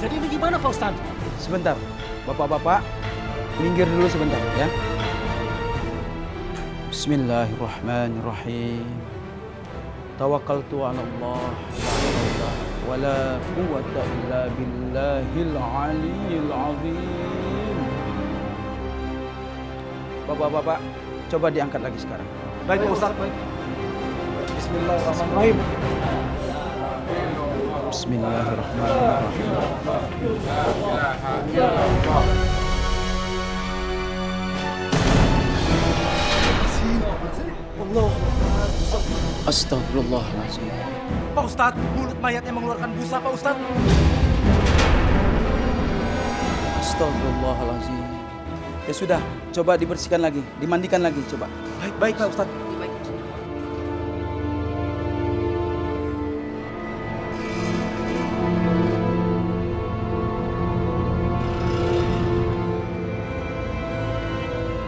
Jadi ini gimana Pak Ustadz? Sebentar, bapak-bapak, minggir dulu sebentar ya. Bismillahirrahmanirrahim. Tawakkaltu 'ala Allah, wa la quwwata illa billahil aliyyil azim. Bapak-bapak, coba diangkat lagi sekarang. Baik Pak Ustadz. Bismillahirrahmanirrahim. Bismillahirrahmanirrahim. Allah. Astagfirullahaladzim. Pak Ustadz, mulut mayatnya mengeluarkan busa Pak Ustadz. Astagfirullahaladzim. Ya sudah, coba dibersihkan lagi, dimandikan lagi, coba. Baik Pak Ustadz.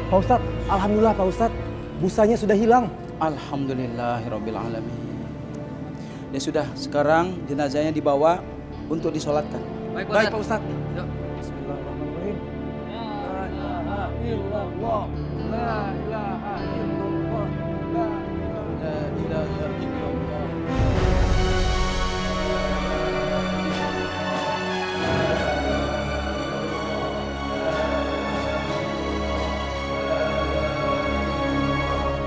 Pak Ustadz, alhamdulillah Pak Ustadz, busanya sudah hilang. Alhamdulillahirabbil alamin. Ya sudah, sekarang jenazahnya dibawa untuk disolatkan. Baik Pak Ustadz. Yuk. Bismillahirrahmanirrahim. La ilaha illallah. La ilaha illallah. La ilaha illallah.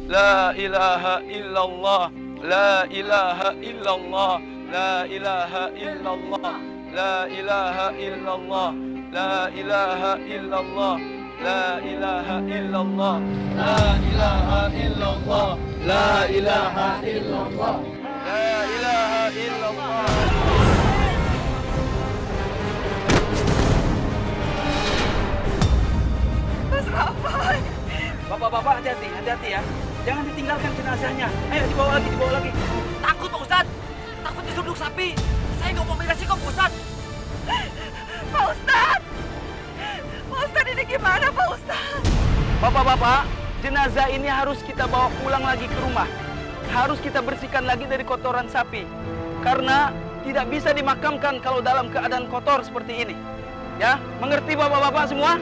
La ilaha illallah, la ilaha illallah, la ilaha illallah, la ilaha illallah, la ilaha illallah, la ilaha illallah, la ilaha illallah, la ilaha illallah, la ilaha illallah, la ilaha illallah. Bapak-bapak hati-hati ya. Jangan ditinggalkan jenazahnya. Ayo dibawa lagi. Takut Pak Ustadz. Takut disunduk sapi. Saya nggak mau beresin kok Pak Ustadz. Pak Ustadz! Pak Ustadz ini gimana Pak Ustadz? Bapak-bapak, jenazah ini harus kita bawa pulang lagi ke rumah. Harus kita bersihkan lagi dari kotoran sapi. Karena tidak bisa dimakamkan kalau dalam keadaan kotor seperti ini. Ya, mengerti bapak-bapak semua?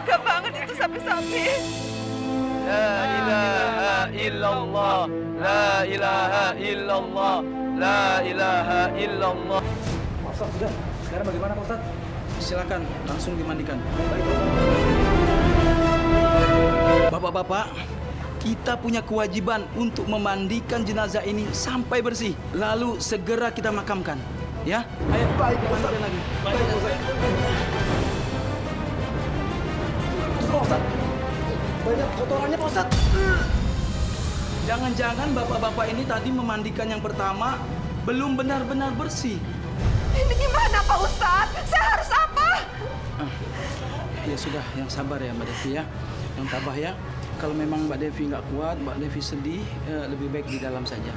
Gak banget itu sapi-sapi. La ilaha illallah, la ilaha illallah, la ilaha illallah. Pak Ustadz, sudah. Sekarang bagaimana Pak Ustadz? Silakan langsung dimandikan. Bapak-bapak, kita punya kewajiban untuk memandikan jenazah ini sampai bersih. Lalu segera kita makamkan. Ya? Ayo, mandikan lagi. Baik Pak Ustadz. Pak Ustadz, banyak kotorannya Pak Ustadz. Jangan-jangan bapak-bapak ini tadi memandikan yang pertama belum benar-benar bersih. Ini gimana Pak Ustadz? Saya harus apa? Ya sudah, yang sabar ya Mbak Devi ya. Yang tabah ya. Kalau memang Mbak Devi nggak kuat, Mbak Devi sedih, lebih baik di dalam saja.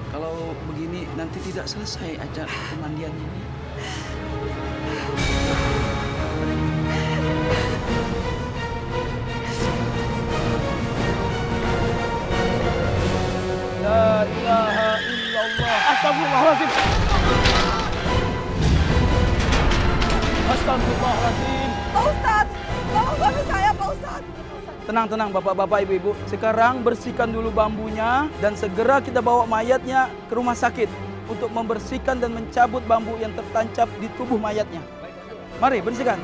Kalau begini nanti tidak selesai acara pemandian ini. La ilaha illallah. Astagfirullahaladzim. Astagfirullahaladzim. Pak Ustadz, tolong suami saya Pak Ustadz. Tenang, bapak-bapak, ibu-ibu. Sekarang bersihkan dulu bambunya dan segera kita bawa mayatnya ke rumah sakit untuk membersihkan dan mencabut bambu yang tertancap di tubuh mayatnya. Mari, bersihkan.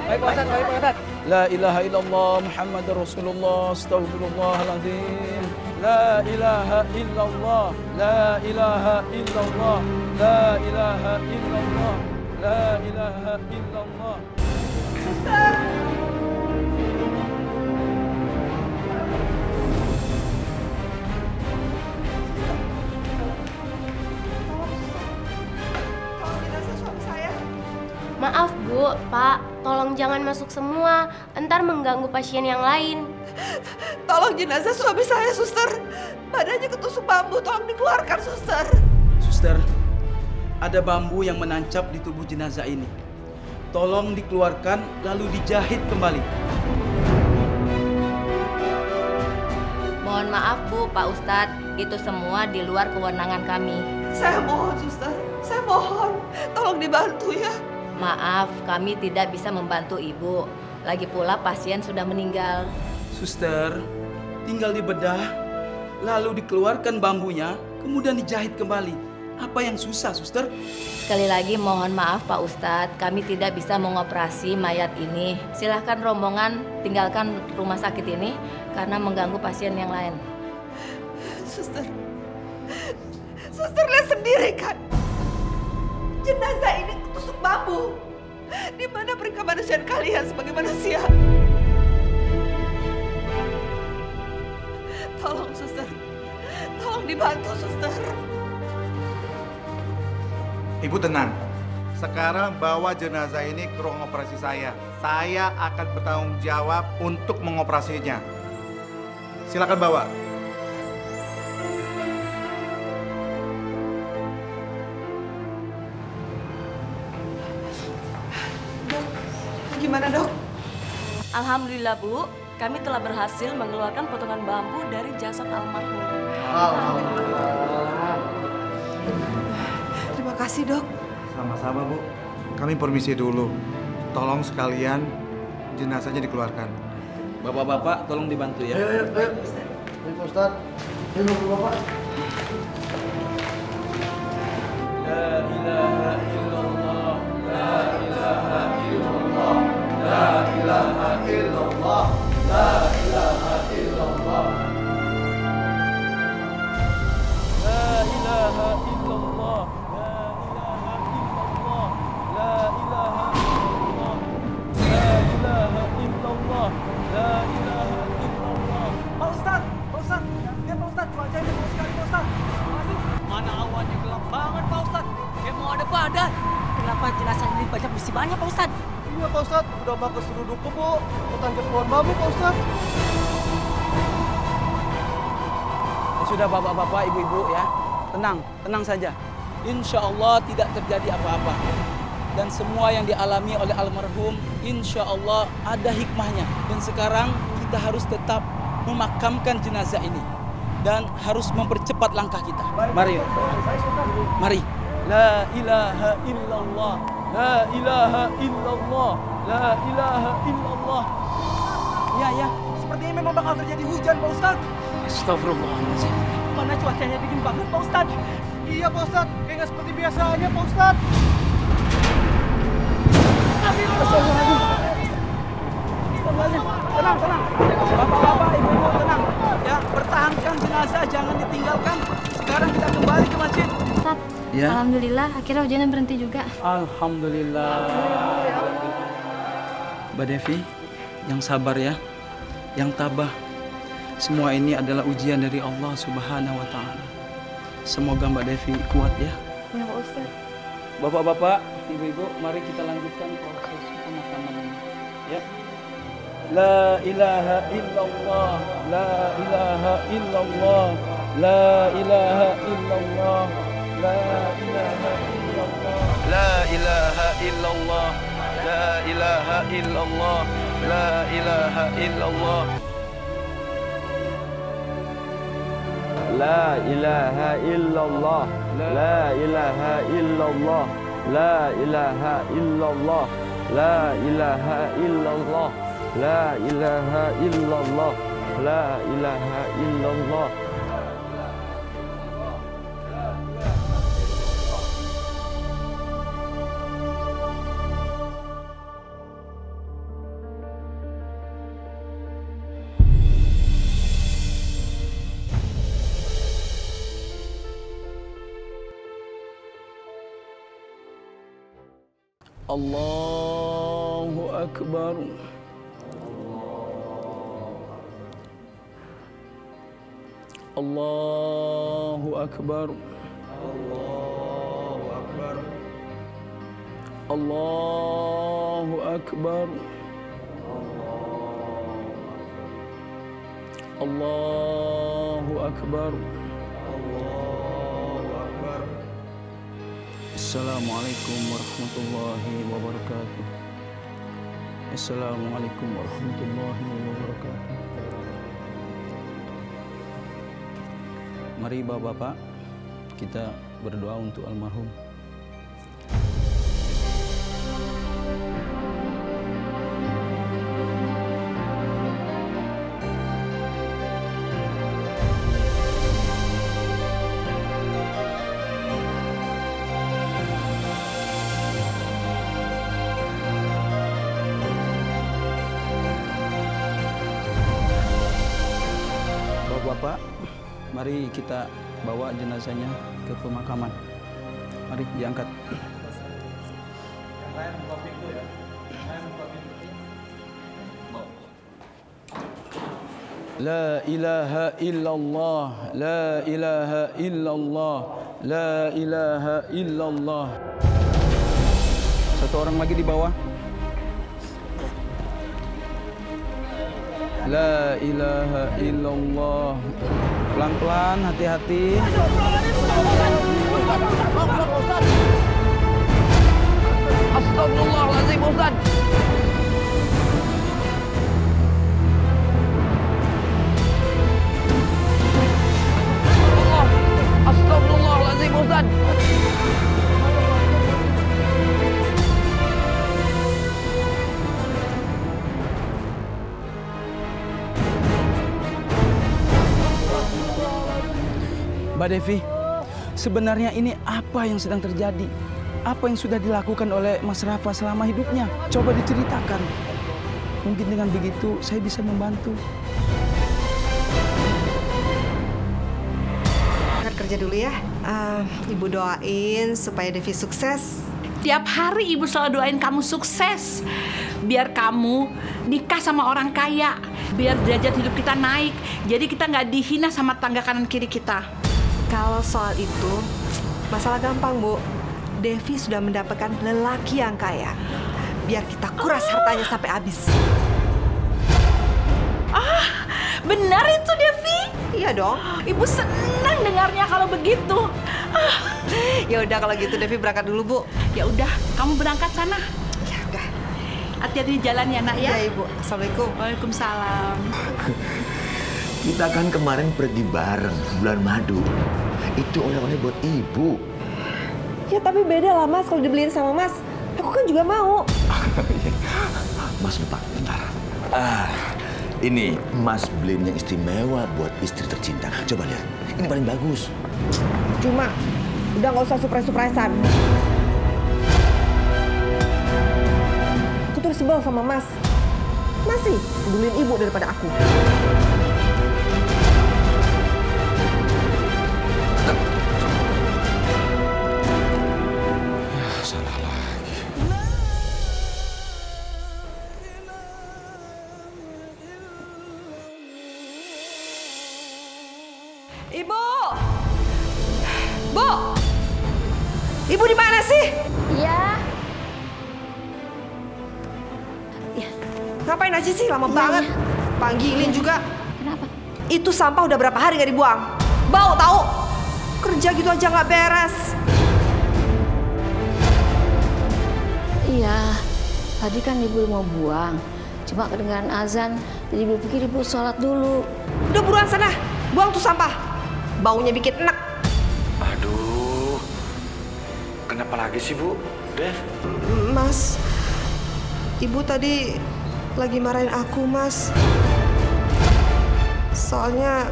Baik Pak Ustadz, baik Pak Ustadz. La ilaha illallah Muhammadur Rasulullah, astagfirullahaladzim. La ilaha illallah, la ilaha illallah, la ilaha illallah, la ilaha illallah. Pak, tolong jangan masuk semua, entar mengganggu pasien yang lain. Tolong jenazah suami saya, suster. Badannya ketusuk bambu, tolong dikeluarkan, suster. Suster, ada bambu yang menancap di tubuh jenazah ini. Tolong dikeluarkan lalu dijahit kembali. Mohon maaf Bu, Pak Ustadz, itu semua di luar kewenangan kami. Saya mohon, suster. Saya mohon, tolong dibantu ya. Maaf, kami tidak bisa membantu Ibu. Lagi pula pasien sudah meninggal. Suster, tinggal dibedah, lalu dikeluarkan bambunya, kemudian dijahit kembali. Apa yang susah, suster? Sekali lagi mohon maaf Pak Ustadz, kami tidak bisa mengoperasi mayat ini. Silahkan rombongan tinggalkan rumah sakit ini karena mengganggu pasien yang lain. Suster, suster lihat sendiri kan? Jenazah ini ketusuk bambu. Di mana perikamanusiaan kalian sebagai manusia? Tolong suster, tolong dibantu suster. Ibu tenang. Sekarang bawa jenazah ini ke ruang operasi saya. Saya akan bertanggung jawab untuk mengoperasinya. Silakan bawa. Dok, gimana dok? Alhamdulillah Bu, kami telah berhasil mengeluarkan potongan bambu dari jasad almarhum. Terima kasih dok. Sama-sama Bu. Kami permisi dulu. Tolong sekalian jenazahnya dikeluarkan. Bapak-bapak, tolong dibantu ya. Ayo, Pak Ustadz. Ayo, Bapak. La ilaha illallah, la ilaha illallah, la ilaha illallah, la ilaha illallah. La ilaha illallah, la ilaha illallah, la ilaha illallah, la ilaha illallah. Pak Ustadz, lihat Pak Ustadz, cuacanya bagus sekali Pak Ustadz. Aduh, mana awannya gelap banget Pak Ustadz. Kayak mau ada badan. Kenapa jenazah ini banyak besi banyak Pak Ustadz? Iya Pak Ustadz, udah bagus seruduk Bu. Ketangkep pohon bambu Pak Ustadz. Ya sudah bapak-bapak, ibu-ibu ya, tenang saja. Insya Allah tidak terjadi apa-apa. Dan semua yang dialami oleh almarhum, insya Allah ada hikmahnya. Dan sekarang kita harus tetap memakamkan jenazah ini. Dan harus mempercepat langkah kita. Mari. Mari. La ilaha illallah, la ilaha illallah, la ilaha illallah. Ya, Sepertinya memang bakal terjadi hujan Pak Ustadz. Astagfirullahaladzim. Mana cuacanya dingin banget Pak Ustadz. Iya Pak Ustadz, kayak nggak seperti biasanya Pak Ustadz. Tenang. Bapak-bapak, ibu-ibu tenang. Ya, pertahankan jenazah, jangan ditinggalkan. Sekarang kita kembali ke masjid. Ustaz, Ya. alhamdulillah akhirnya hujannya berhenti juga. Alhamdulillah. Mbak Devi, yang sabar ya, yang tabah. Semua ini adalah ujian dari Allah Subhanahu wa Ta'ala. Semoga Mbak Devi kuat ya. Ya Pak Ustaz. Bapak-bapak, ibu-ibu, mari kita lanjutkan proses pemakaman ini. Ya. La ilaha illallah, la ilaha illallah, la ilaha illallah, la ilaha illallah, la ilaha illallah, la ilaha illallah, la ilaha illallah. La ilaha illallah, la ilaha illallah, la ilaha illallah, la ilaha illallah, la ilaha illallah, la ilaha illallah. Allahu Akbar. Allahu Akbar. Allahu Akbar. Allahu Allahu Akbar. Allahu Akbar. Allahu Akbar. Assalamualaikum warahmatullahi wabarakatuh. Assalamualaikum warahmatullahi wabarakatuh. Mari Bapak-bapak, kita berdoa untuk almarhum. Bapak, mari kita bawa jenazahnya ke pemakaman. Mari diangkat. La ilaha illallah, la ilaha illallah, la ilaha illallah. Satu orang lagi di bawah. La ilaha illallah. Pelan-pelan, hati-hati. Astagfirullahaladzim, Ustaz. Astagfirullahaladzim, Ustaz. Mbak Devi, sebenarnya ini apa yang sedang terjadi? Apa yang sudah dilakukan oleh Mas Rafa selama hidupnya? Coba diceritakan. Mungkin dengan begitu saya bisa membantu. Kerja dulu ya. Ibu doain supaya Devi sukses. Tiap hari Ibu selalu doain kamu sukses. Biar kamu nikah sama orang kaya. Biar derajat hidup kita naik. Jadi kita nggak dihina sama tangga kanan kiri kita. Kalau soal itu, masalah gampang, Bu. Devi sudah mendapatkan lelaki yang kaya. Biar kita kuras hartanya sampai habis. Benar itu, Devi? Iya dong. Ibu senang dengarnya kalau begitu. Ya udah kalau gitu Devi berangkat dulu, Bu. Ya udah, kamu berangkat sana. Ya udah. Hati-hati di jalan ya, Nak ya. Iya, Ibu. Assalamualaikum. Waalaikumsalam. Kita kan kemarin pergi bareng bulan madu. Itu oleh-oleh buat Ibu. Ya tapi beda lah, Mas, kalau dibeliin sama Mas. Aku kan juga mau. Mas lupa, bentar. Ini Mas beliin yang istimewa buat istri tercinta. Coba lihat, ini paling bagus. Cuma, udah nggak usah surprise-surprisean. Aku terus sebel sama Mas. Masih beliin Ibu daripada aku. Salah lagi. Ibu! Bu! Ibu di mana sih? Iya. Ngapain aja sih? Lama banget. Panggilin juga. Kenapa? Itu sampah udah berapa hari nggak dibuang? Bau tahu? Kerja gitu aja nggak beres. Iya, tadi kan Ibu mau buang. Cuma kedengaran azan, jadi Ibu pikir Ibu sholat dulu. Udah buruan sana, buang tuh sampah. Baunya bikin enak. Aduh, kenapa lagi sih, Bu? Dev? Mas, Ibu tadi lagi marahin aku, Mas. Soalnya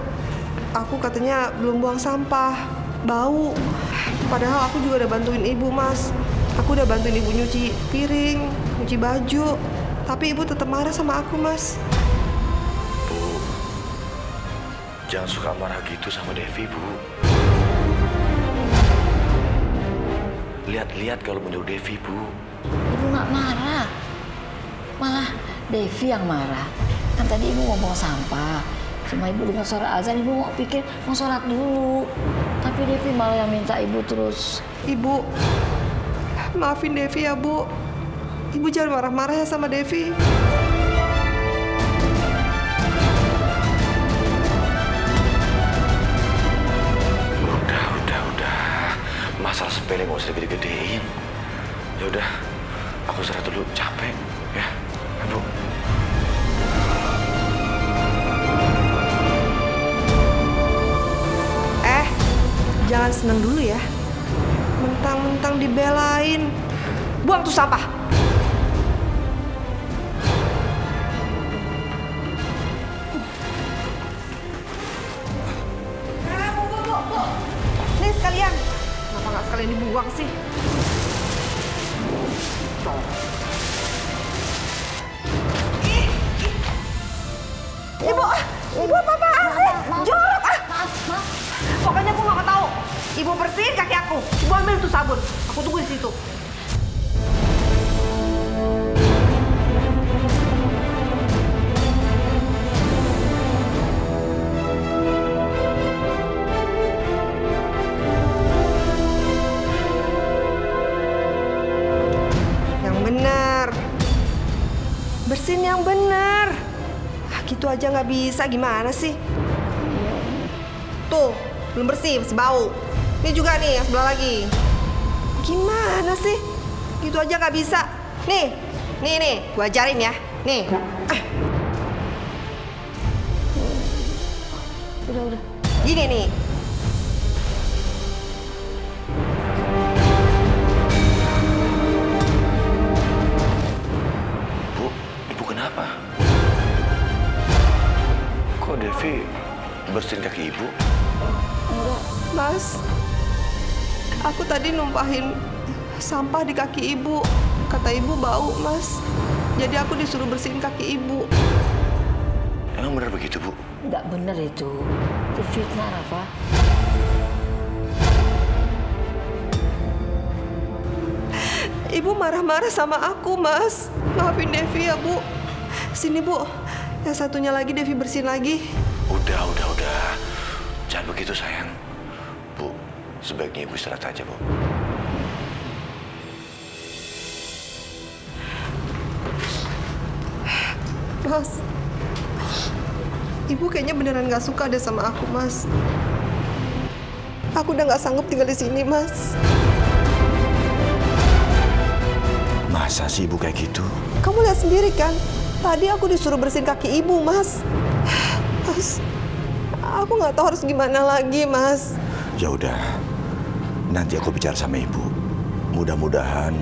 aku katanya belum buang sampah, bau. Padahal aku juga udah bantuin Ibu, Mas. Aku udah bantuin Ibu nyuci piring, nyuci baju. Tapi Ibu tetap marah sama aku, Mas. Bu, jangan suka marah gitu sama Devi, Bu. Lihat-lihat kalau menyuruh Devi, Bu. Ibu nggak marah. Malah Devi yang marah. Kan tadi Ibu mau buang sampah. Cuma Ibu dengar suara azan, Ibu mau pikir mau sholat dulu. Tapi Devi malah yang minta Ibu terus. Ibu, maafin Devi ya, Bu. Ibu jangan marah-marah ya sama Devi. Udah. Masalah sepele nggak usah digede-gedein. Ya udah, aku istirahat dulu, capek. Ya, Bu. Jangan seneng dulu ya. Mentang-mentang dibelain. Buang tuh sampah. Bu. Nih sekalian. Kenapa nggak sekalian dibuang sih? Ibu apa-apaan sih? Jorok ah! Pokoknya aku nggak tahu. Ibu bersihin kaki aku. Ibu ambil tuh sabun. Aku tunggu di situ. Yang benar. Bersihin yang benar. Gitu aja nggak bisa, gimana sih? Tuh, belum bersih, masih bau. Ini juga nih, yang sebelah lagi. Gimana sih? Gitu aja nggak bisa. Nih, gua ajarin ya. Nih. Udah. Gini nih. Bu, Ibu kenapa? Kok Devi bersihin kaki Ibu? Mas, aku tadi numpahin sampah di kaki Ibu. Kata Ibu bau, Mas. Jadi aku disuruh bersihin kaki Ibu. Emang benar begitu, Bu? Nggak benar itu. Itu fitnah, Rafa. Ibu marah-marah sama aku, Mas. Maafin Devi ya, Bu. Sini, Bu. Yang satunya lagi Devi bersihin lagi. Udah. Jangan begitu, sayang. Bu, sebaiknya Ibu istirahat aja, Bu. Mas, Ibu kayaknya beneran gak suka deh sama aku, Mas. Aku udah gak sanggup tinggal di sini, Mas. Masa sih Ibu kayak gitu? Kamu lihat sendiri kan? Tadi aku disuruh bersihin kaki Ibu, Mas. Mas, aku nggak tahu harus gimana lagi, Mas. Ya udah, nanti aku bicara sama Ibu. Mudah-mudahan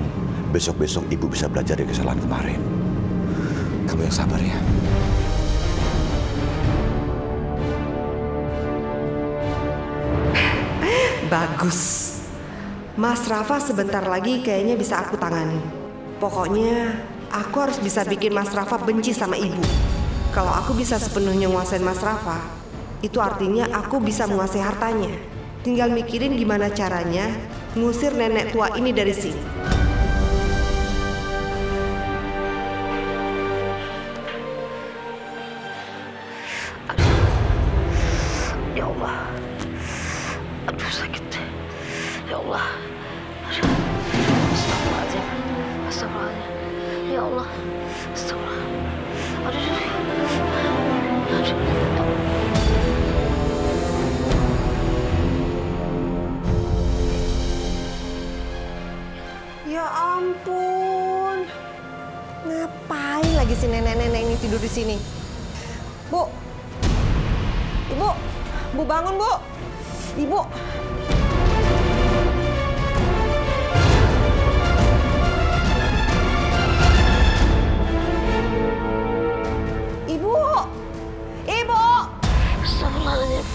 besok-besok Ibu bisa belajar dari kesalahan kemarin. Kamu yang sabar ya. Bagus. Mas Rafa sebentar lagi kayaknya bisa aku tangani. Pokoknya aku harus bisa bikin Mas Rafa benci sama Ibu. Kalau aku bisa sepenuhnya nguasain Mas Rafa, itu artinya aku bisa menguasai hartanya. Tinggal mikirin gimana caranya ngusir nenek tua ini dari sini. Ya Allah. Aduh, sakit. Ya Allah. Astagfirullahaladzim. Ya Allah. Astagfirullah. Aduh. Ya ampun. Ngapain lagi si nenek-nenek ini tidur di sini? Bu. Ibu. Bu bangun, Bu. Ibu. Ibu. Ibu. Astagfirullahaladzim.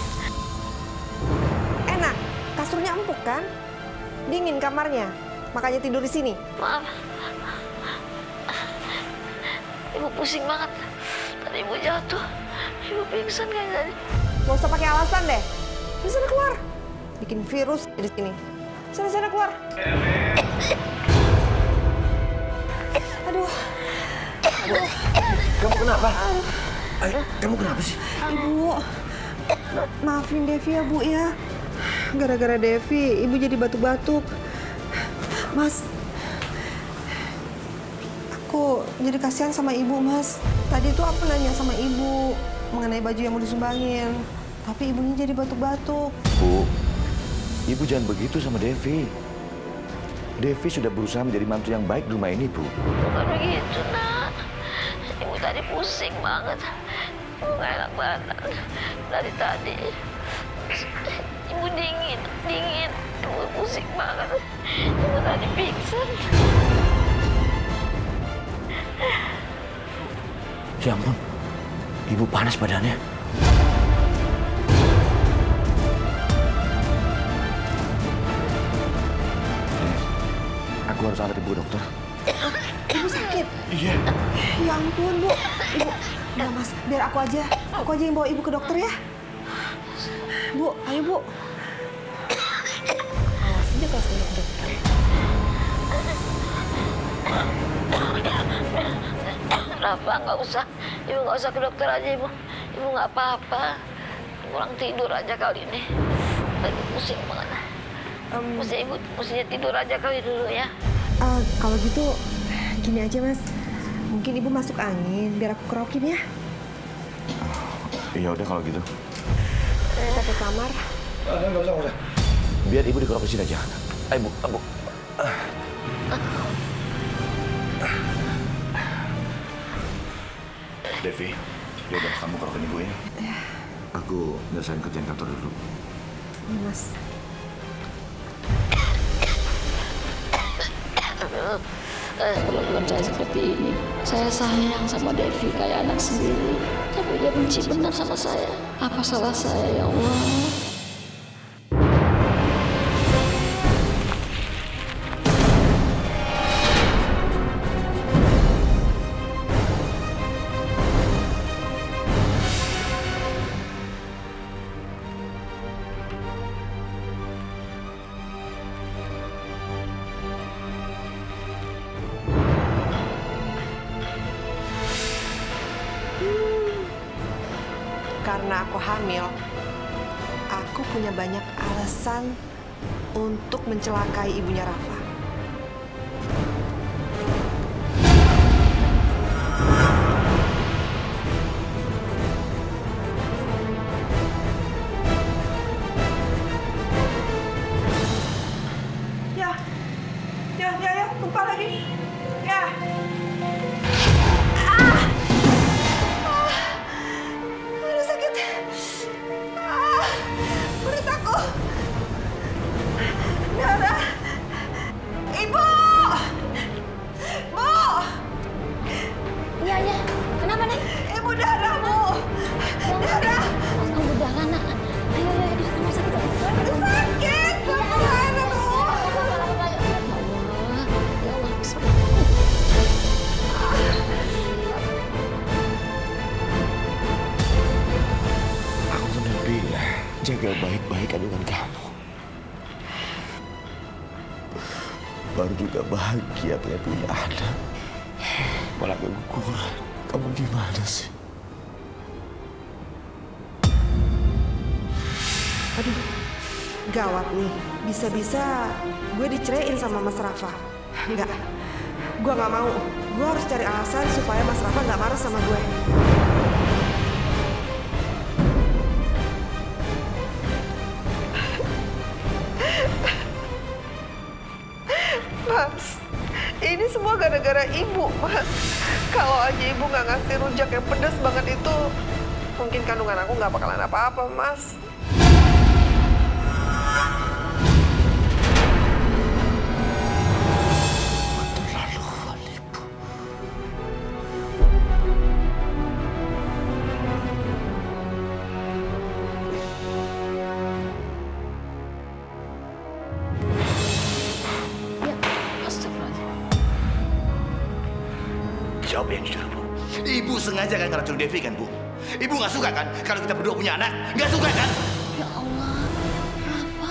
Enak. Kasurnya empuk kan? Dingin kamarnya. Makanya tidur di sini. Maaf. Ibu pusing banget. Tadi Ibu jatuh. Ibu pingsan kayak tadi. Gak usah pakai alasan deh. Di sana keluar. Bikin virus di sini. Sana keluar. Aduh. Kamu kenapa? Kamu kenapa sih? Ibu, maafin Devi ya, Bu ya. Gara-gara Devi, Ibu jadi batuk-batuk. Mas, Aku jadi kasihan sama ibu, Mas. Tadi tuh aku nanya sama ibu mengenai baju yang mau disumbangin. Tapi ibunya jadi batuk-batuk. Bu, ibu jangan begitu sama Devi. Devi sudah berusaha menjadi mantu yang baik di rumah ini, Bu. Bukan begitu, Nak. Ibu tadi pusing banget. Ibu nggak enak badan dari tadi. Ibu dingin. Ibu pusing banget. Ibu tadi pingsan. Ya ampun, ibu panas badannya. Aku harus antar ibu ke dokter. Ibu sakit? Iya. Ya ampun, Bu. Ibu, udah Mas, biar aku aja. Aku aja yang bawa ibu ke dokter ya. Bu, ayo Bu. Awas aja kalau sampai ke dokter. Rafa, nggak usah. Ibu nggak usah ke dokter aja, Ibu. Ibu nggak apa-apa. Kurang tidur aja kali ini. Aduh, pusing banget. Mestinya tidur aja kali dulu ya. Kalau gitu, gini aja Mas. Mungkin ibu masuk angin, biar aku kerokin ya. Iya udah kalau gitu. Kita ke kamar. Nggak usah. Biar ibu dikerok di sini aja. Ayo Bu. Devi, ya udah kamu kerokin ibu ya. Aku nyelesain kerjaan kantor dulu. Iya, Mas. Perlakuan saya seperti ini. Saya sayang sama Devi kayak anak sendiri. Tapi dia benci benar sama saya. Apa salah saya, ya Allah? Karena aku hamil, aku punya banyak alasan untuk mencelakai ibunya Rafa. Ya, tumpah lagi. Ya. Darah. Ibu! Bu! Iya. Kenapa, Neng? Ibu darah, Bu. Darah. Kamu darah, Nak. Ayo, kita ke rumah sakit. Sakit. Gimana, Bu? Ya Allah, Aku benar bilang, jaga baik-baik kandungan kamu. Baru juga bahagia punya anak. Malah keguguran. Kamu gimana sih? Aduh, gawat nih. Bisa-bisa gue diceraiin sama Mas Rafa. Enggak, gue nggak mau. Gue harus cari alasan supaya Mas Rafa nggak marah sama gue. Mas, ini semua gara-gara ibu, Mas. Kalau aja ibu nggak ngasih rujak yang pedas banget itu, mungkin kandungan aku nggak bakalan apa-apa, Mas. Keterlaluan ibu. Jawab yang jujur, Bu. Ibu sengaja kan ngeracun Devi kan, Bu? Ibu nggak suka kan kalau kita berdua punya anak? Nggak suka kan? Ya Allah, Rafa,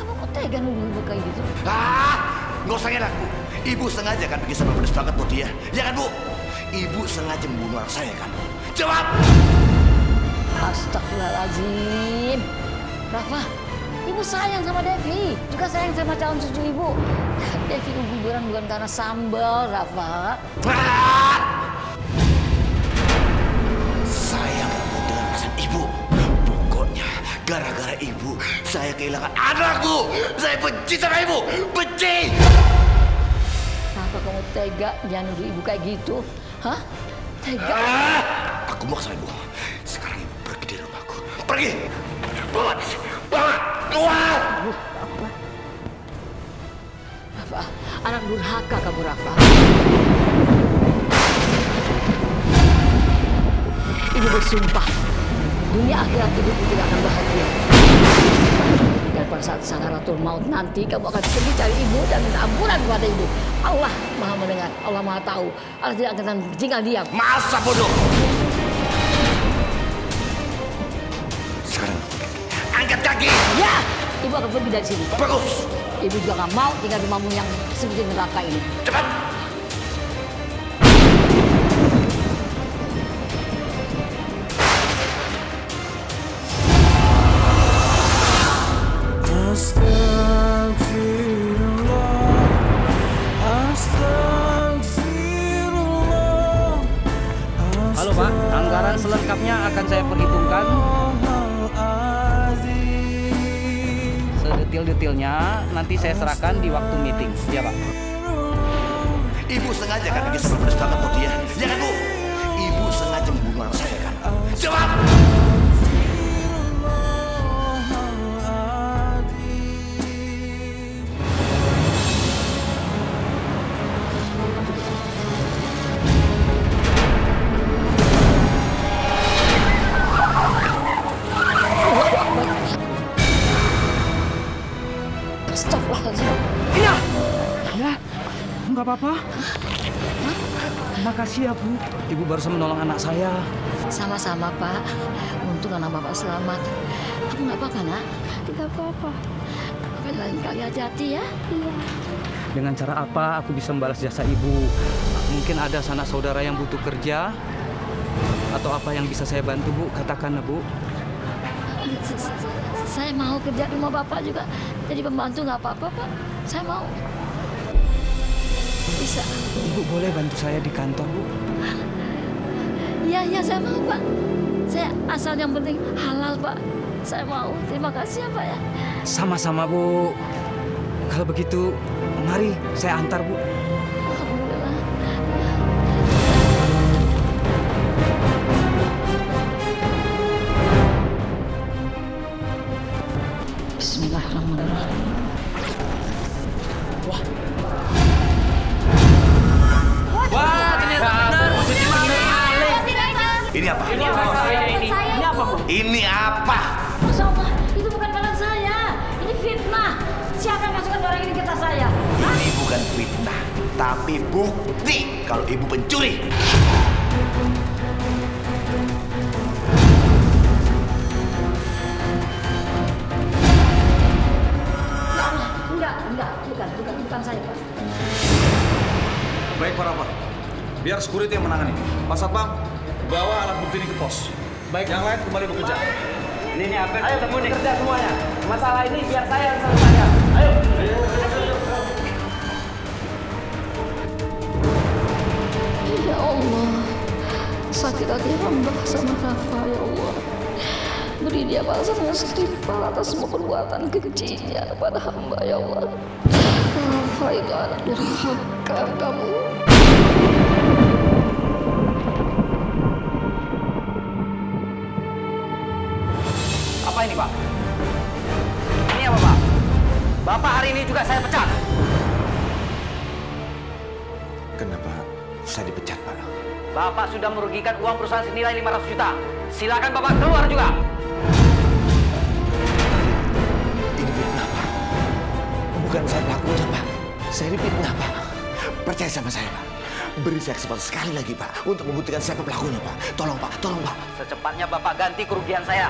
kamu kok tega nuduh ibu kayak gitu? Nggak usah ngelak, Bu. Ibu sengaja kan bikin sambal pedas banget buat dia. Ya kan, Bu? Ibu sengaja membunuh anak saya kan? Jawab! Astagfirullahaladzim. Rafa, ibu Ibu sayang sama Devi, juga sayang sama calon cucu ibu. Devi keguguran bukan karena sambal, Rafa. Saya ngomong dengan pesan ibu. Pokoknya gara-gara ibu, saya kehilangan anakku. Saya benci sama ibu, benci. Kenapa kamu tega jangan nuduh ibu kayak gitu? Hah? Tega? Aku mau sama ibu. Sekarang ibu pergi dari rumahku. Pergi. Bawa di sini. Bawa. Keluar. Rafa, anak durhaka kamu, Rafa. Ibu bersumpah, dunia akhirat ibu tidak akan bahagia. Dan pada saat sakaratul maut nanti, kamu akan pergi cari ibu dan minta ampunan kepada ibu. Allah Maha mendengar, Allah Maha tahu. Allah tidak akan tinggal diam. Masa bodoh? Sekarang, angkat kaki. Ya, ibu akan pergi dari sini. Bagus. Ibu juga nggak mau tinggal di rumahmu yang seperti neraka ini. Cepat. Halo Pak, anggaran selengkapnya akan saya perhitungkan. Sedetil-detilnya nanti saya serahkan di waktu meeting. Ya Pak. Ibu sengaja kan bikin surprise banget buat dia. Ya kan Bu? Ibu sengaja membunuh anak saya kan? Jawab! Iya. Ya, nggak apa-apa. Terima kasih ya, Bu. Ibu baru saja menolong anak saya. Sama-sama, Pak. Untung anak Bapak selamat. Kamu nggak apa-apa, Nak? Tidak apa-apa. Bapak lain kali hati-hati ya. Iya. Dengan cara apa aku bisa membalas jasa Ibu? Mungkin ada sanak saudara yang butuh kerja? Atau apa yang bisa saya bantu, Bu? Katakan, Bu. Saya mau kerja di rumah Bapak juga. Jadi pembantu nggak apa-apa, Pak. Saya mau. Bisa. Ibu boleh bantu saya di kantor, Bu? Iya, saya mau, Pak. Saya asal yang penting halal, Pak. Saya mau. Terima kasih ya, Pak ya. Sama-sama, Bu. Kalau begitu, mari saya antar, Bu. Alhamdulillah. Bismillahirrahmanirrahim. Wah, ternyata benar. Ini apa? Ini apa? Ini apa, Bu? Ini apa? Masya Allah, itu bukan barang saya. Ini fitnah. Siapa yang masukkan barang ini ke tas saya? Ini bukan fitnah, tapi bukti kalau ibu pencuri. Enggak, bukan saya, Pak. Baik, Pak Rafa. Biar security yang menangani. Pak Satpam, bawa alat bukti ini ke pos. Baik. Yang lain kembali bekerja. Ini apa? Ayo temu nih kerja semuanya. Masalah ini biar saya yang selesaikan. Ayo. Ya Allah, sakit hati hamba sama Rafa, ya Allah. Beri dia balasan yang setimpal atas semua perbuatan kejinya pada hamba, ya Allah. Rafa itu anak durhaka kamu. Apa ini, Pak? Ini apa, Pak? Bapak hari ini juga saya pecat. Kenapa saya dipecat, Pak? Bapak sudah merugikan uang perusahaan senilai 500 juta. Silakan Bapak keluar juga. Ini fitnah, Pak. Bukan saya pelakunya, Pak. Saya difitnah, Pak. Percaya sama saya, Pak. Beri saya kesempatan sekali lagi, Pak, untuk membuktikan siapa pelakunya, Pak. Tolong, Pak. Tolong, Pak. Secepatnya Bapak ganti kerugian saya.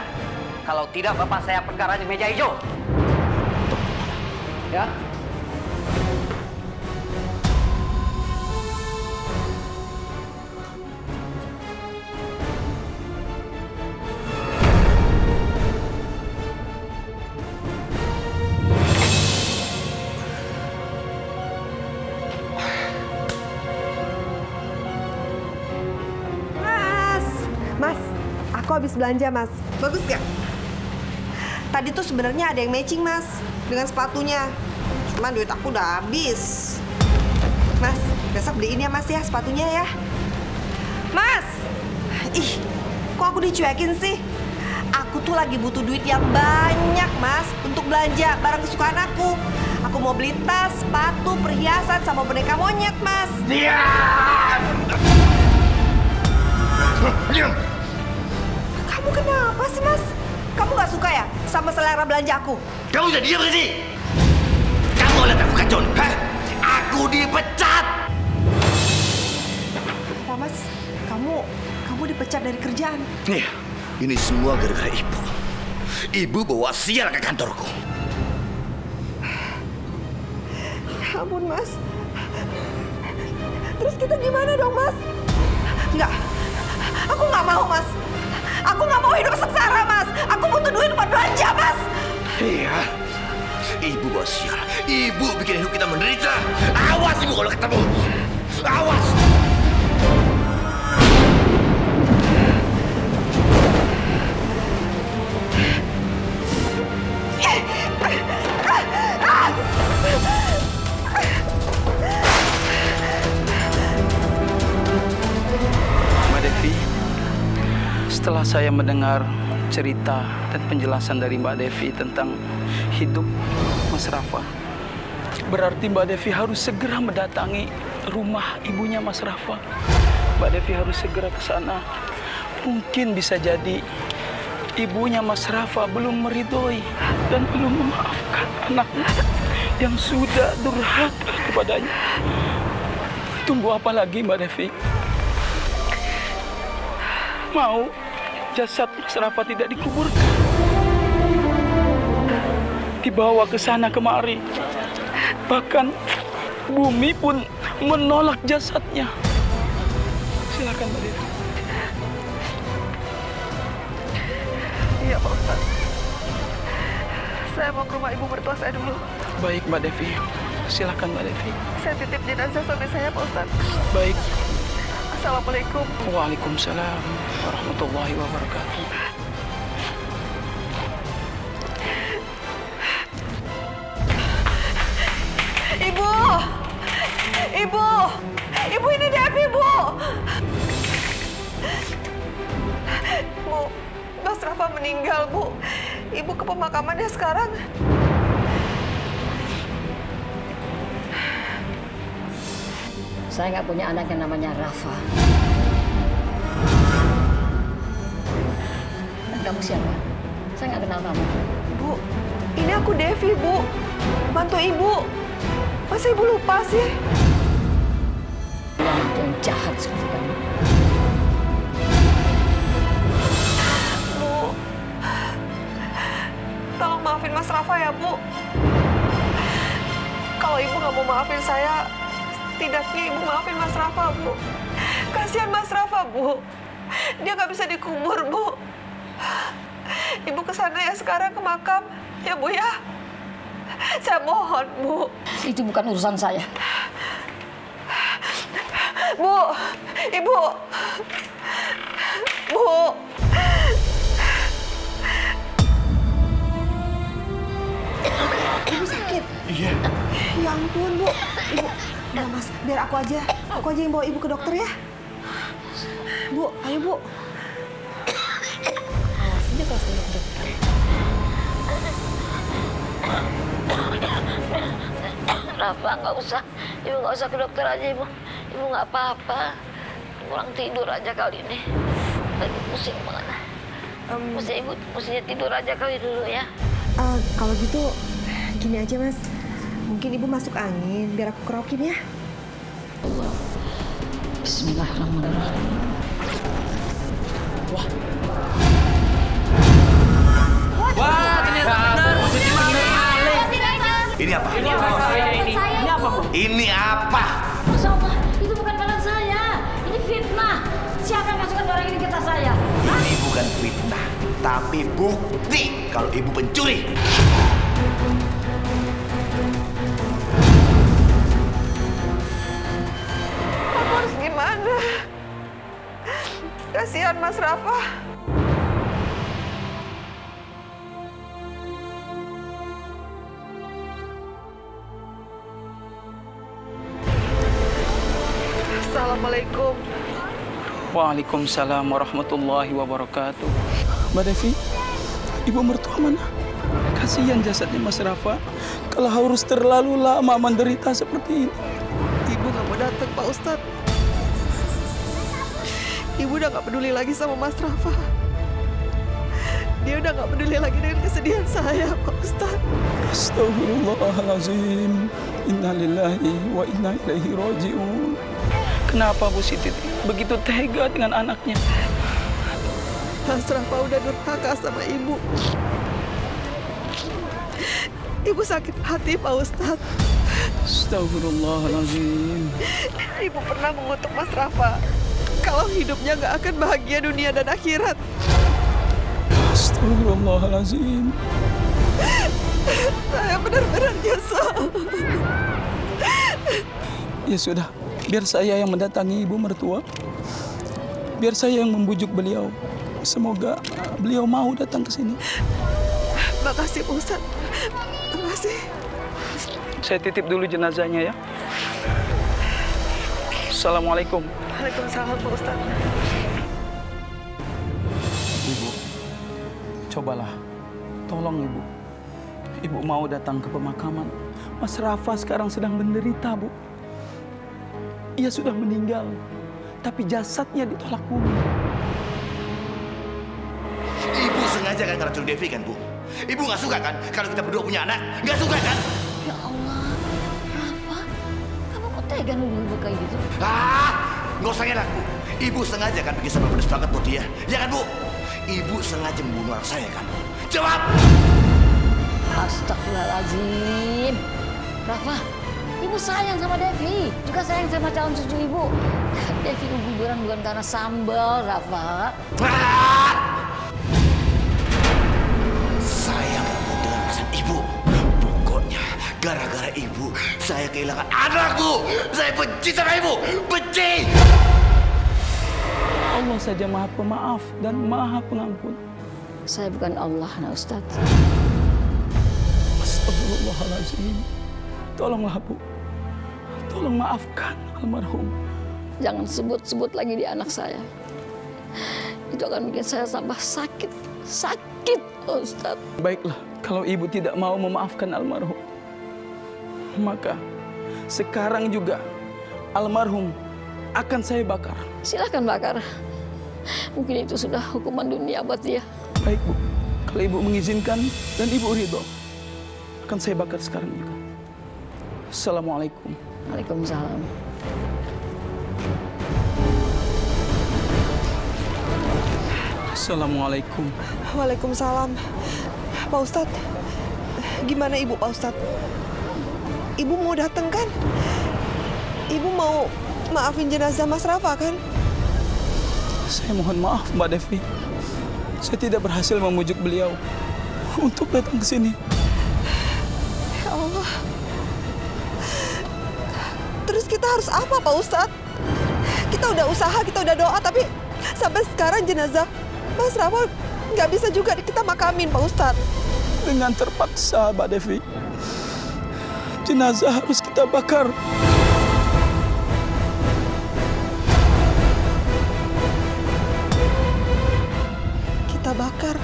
Kalau tidak, Bapak saya perkara di meja hijau. Ya. habis belanja, Mas. Bagus gak? Tadi tuh sebenarnya ada yang matching, Mas, dengan sepatunya. Cuman duit aku udah habis. Mas, besok beliin ya, Mas, ya sepatunya ya. Mas! Ih, kok aku dicuekin sih? Aku tuh lagi butuh duit yang banyak, Mas, untuk belanja barang kesukaan aku. Aku mau beli tas, sepatu, perhiasan, sama boneka monyet, Mas. Diam! Diam! Kamu kenapa sih, Mas? Kamu nggak suka ya sama selera belanja aku? Kamu udah diam gak sih? Kamu lihat aku kacau, hah? Aku dipecat! Apa, Mas? Kamu dipecat dari kerjaan? Iya, ini semua gara-gara ibu. Ibu bawa sial ke kantorku. Ya ampun, Mas. Terus kita gimana dong, Mas? Enggak. Aku nggak mau, Mas. Aku nggak mau hidup sengsara, Mas. Aku butuh duit buat belanja, Mas. Iya. Ibu bawa sial. Ibu bikin hidup kita menderita. Awas ibu kalau ketemu. Awas. Mbak Devi, setelah saya mendengar cerita dan penjelasan dari Mbak Devi tentang hidup Mas Rafa, berarti Mbak Devi harus segera mendatangi rumah ibunya Mas Rafa. Mbak Devi harus segera ke sana. Mungkin bisa jadi ibunya Mas Rafa belum meridhoi dan belum memaafkan anaknya yang sudah durhaka kepadanya. Tunggu apa lagi, Mbak Devi? Mau jasad Mas Rafa tidak dikuburkan, dibawa ke sana kemari, bahkan bumi pun menolak jasadnya. Silakan, Mbak Devi. Iya, Pak Ustadz. Saya mau ke rumah ibu mertua saya dulu. Baik, Mbak Devi. Silakan, Mbak Devi. Saya titip jenazah suami saya, Pak Ustadz. Baik. Assalamualaikum. Waalaikumsalam warahmatullahi wabarakatuh. Ibu! Ibu! Ibu, ini Devi, Bu! Bu, Mas Rafa meninggal, Bu. Ibu ke pemakamannya sekarang. Saya nggak punya anak yang namanya Rafa. Dan kamu siapa? Saya nggak kenal kamu. Bu, ini aku Devi, Bu. Bantu Ibu. Masa Ibu lupa sih? Yang jahat seperti kamu. Bu, tolong maafin Mas Rafa ya, Bu. Kalau Ibu nggak mau maafin saya, setidaknya Ibu maafin Mas Rafa, Bu. Kasihan Mas Rafa, Bu. Dia nggak bisa dikubur, Bu. Ibu kesana ya sekarang ke makam, ya Bu ya. Saya mohon, Bu. Itu bukan urusan saya. Bu, Ibu. Bu. Ibu sakit? Iya. Ya ampun, Bu. Ibu, udah Mas, biar aku aja. Aku aja yang bawa Ibu ke dokter ya. Bu, ayo Bu. Awas aja kalau saya ke dokter. Rafa, nggak usah. Ibu nggak usah ke dokter aja, Ibu. Ibu nggak apa-apa. Kurang tidur aja kali ini. Lagi pusing banget. Ibu mestinya tidur aja kali dulu ya. Kalau gitu, gini aja Mas. Mungkin Ibu masuk angin, biar aku kerokin ya. Bismillahirrahmanirrahim. Wah. Wah, ternyata benar. Ini apa? Ini apa? Ini apa, Bu? Ini apa? Masya Allah, itu bukan barang saya. Ini fitnah. Siapa yang masukkan barang ini ke tas saya? Ini bukan fitnah, tapi bukti kalau ibu pencuri. Aku harus gimana? Kasihan Mas Rafa. Assalamualaikum. Waalaikumsalam warahmatullahi wabarakatuh. Mbak Devi, ibu mertua mana? Kasihan jasadnya Mas Rafa kalau harus terlalu lama menderita seperti ini. Ibu nggak mau datang, Pak Ustadz. Ibu udah nggak peduli lagi sama Mas Rafa. Dia udah nggak peduli lagi dengan kesedihan saya, Pak Ustadz. Astagfirullahalazim. Innalillahi wa inna ilaihi raji'un. Kenapa Bu Siti begitu tega dengan anaknya? Mas Rafa udah durhaka sama ibu. Ibu sakit hati, Pak Ustadz. Astagfirullahalazim. Ibu pernah mengutuk Mas Rafa kalau hidupnya nggak akan bahagia dunia dan akhirat. Astagfirullahalazim. Saya benar-benar nyesal. Ya sudah, biar saya yang mendatangi ibu mertua. Biar saya yang membujuk beliau. Semoga beliau mau datang ke sini. Makasih, Pak Ustadz. Makasih. Saya titip dulu jenazahnya ya. Assalamualaikum. Waalaikumsalam, Pak Ustadz. Ibu, cobalah. Tolong Ibu. Ibu mau datang ke pemakaman. Mas Rafa sekarang sedang menderita, Bu. Ia sudah meninggal, tapi jasadnya ditolak bumi. Ibu sengaja kan ngeracun Devi kan, Bu? Ibu nggak suka kan kalau kita berdua punya anak? Nggak suka kan? Ya Allah, Rafa, kamu kok tega nuduh ibu kayak gitu? Nggak usah ngelak, Bu. Ibu sengaja kan bikin sama pedes banget buat dia. Ya kan, Bu? Ibu sengaja membunuh anak saya kan? Jawab! Astagfirullahaladzim. Rafa, ibu sayang sama Devi, juga sayang sama calon cucu ibu. Devi keguguran bukan karena sambal, Rafa. Saya nggak mau dengar perasaan ibu. Pokoknya gara-gara ibu, saya kehilangan anakku. Saya benci sama ibu, benci. Allah saja Maha Pemaaf dan Maha Pengampun. Saya bukan Allah, nah Ustaz. Astagfirullahaladzim. Tolonglah, Bu. Tolong maafkan almarhum. Jangan sebut-sebut lagi di anak saya. Itu akan bikin saya tambah sakit. Sakit, Ustaz. Baiklah, kalau Ibu tidak mau memaafkan almarhum, maka sekarang juga almarhum akan saya bakar. Silahkan bakar. Mungkin itu sudah hukuman dunia buat dia. Baik, Bu. Kalau Ibu mengizinkan dan Ibu ridho, akan saya bakar sekarang juga. Assalamualaikum. Waalaikumsalam. Assalamualaikum. Waalaikumsalam. Pak Ustadz, gimana Ibu, Pak Ustadz? Ibu mau datang kan? Ibu mau maafin jenazah Mas Rafa kan? Saya mohon maaf, Mbak Devi. Saya tidak berhasil memujuk beliau untuk datang ke sini. Ya Allah. Terus kita harus apa, Pak Ustadz? Kita udah usaha, kita udah doa, tapi sampai sekarang jenazah Mas Rafa nggak bisa juga kita makamin, Pak Ustadz. Dengan terpaksa, Mbak Devi. Jenazah harus kita bakar. Kita bakar.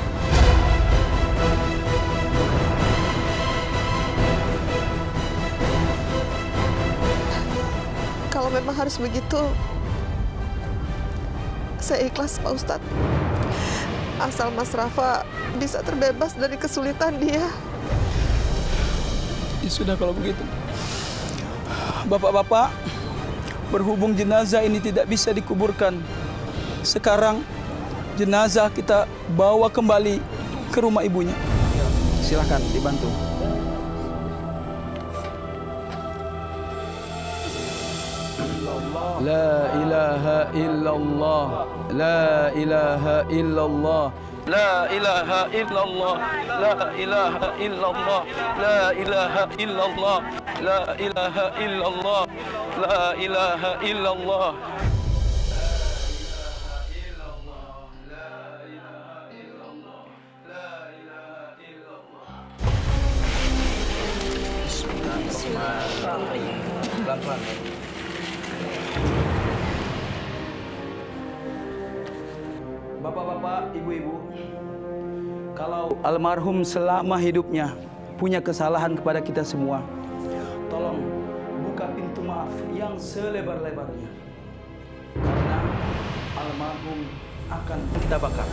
Kalau memang harus begitu, saya ikhlas, Pak Ustadz. Asal Mas Rafa bisa terbebas dari kesulitan dia. Ya sudah kalau begitu. Bapak-bapak, berhubung jenazah ini tidak bisa dikuburkan, sekarang jenazah kita bawa kembali ke rumah ibunya. Silakan dibantu. La ilaha illallah, la ilaha illallah, la ilaha illallah, la ilaha illallah, la ilaha illallah, la ilaha illallah, la ilaha illallah. Bismillahirrahmanirrahim. Pelan-pelan. ibu-ibu, kalau almarhum selama hidupnya punya kesalahan kepada kita semua, tolong buka pintu maaf yang selebar-lebarnya. Karena almarhum akan kita bakar.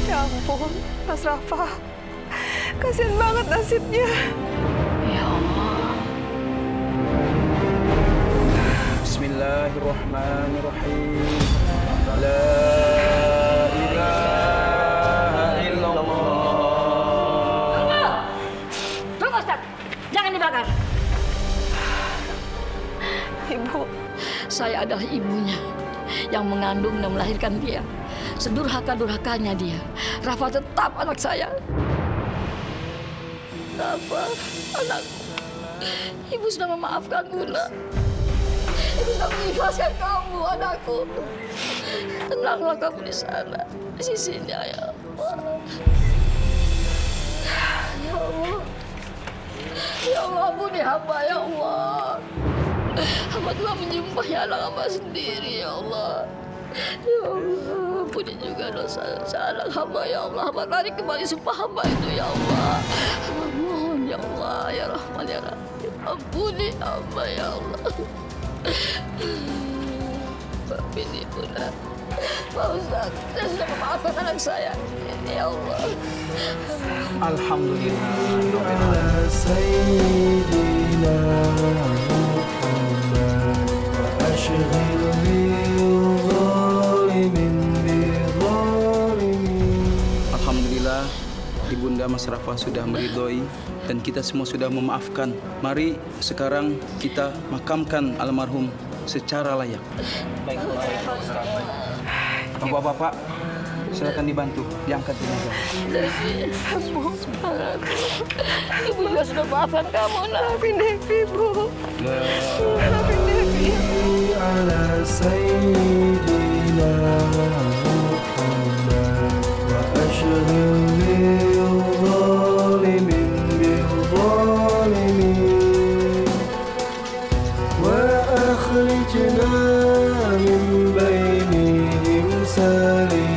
Ya ampun, Mas Rafa. Kasian banget nasibnya. Ya Allah. Bismillahirrahmanirrahim. La ilaha illallah. Tunggu, Ustaz. Jangan dibakar. Ibu. Saya adalah ibunya yang mengandung dan melahirkan dia. Sedurhaka-durhakanya dia, Rafa tetap anak saya. Rafa, anakku. Ibu sudah memaafkanmu, nak. Ibu sudah mengikhlaskan kamu, anakku. Tenanglah kamu di sana, di sisinya, ya Allah. Ya Allah. Ya Allah, ampuni hamba, ya Allah. Hamba telah menyembah anak hamba sendiri, ya Allah. Ya Allah, ampuni juga dosa-dosa anak hamba, ya Allah. Hamba tarik kembali sumpah hamba itu, ya Allah. Hamba mohon, ya Allah, ya Rahman, ya Rahim. Ampuni hamba, ya Allah. Maafin ibu, nak. Pak Ustaz, saya sudah memaafkan anak saya. Ya Allah. Alhamdulillah. Alhamdulillah, Ibunda Mas Rafa sudah meridhoi dan kita semua sudah memaafkan. Mari sekarang kita makamkan almarhum secara layak. Baik, Bapak-bapak, silakan dibantu diangkat jenazah. Ibu juga sudah maafkan kamu, nak. Maafin Devi, Bu. Maafin Devi. Ala sayyidina Muhammad wa ashghil bil zalimin wa akhrijna min bainihim salim.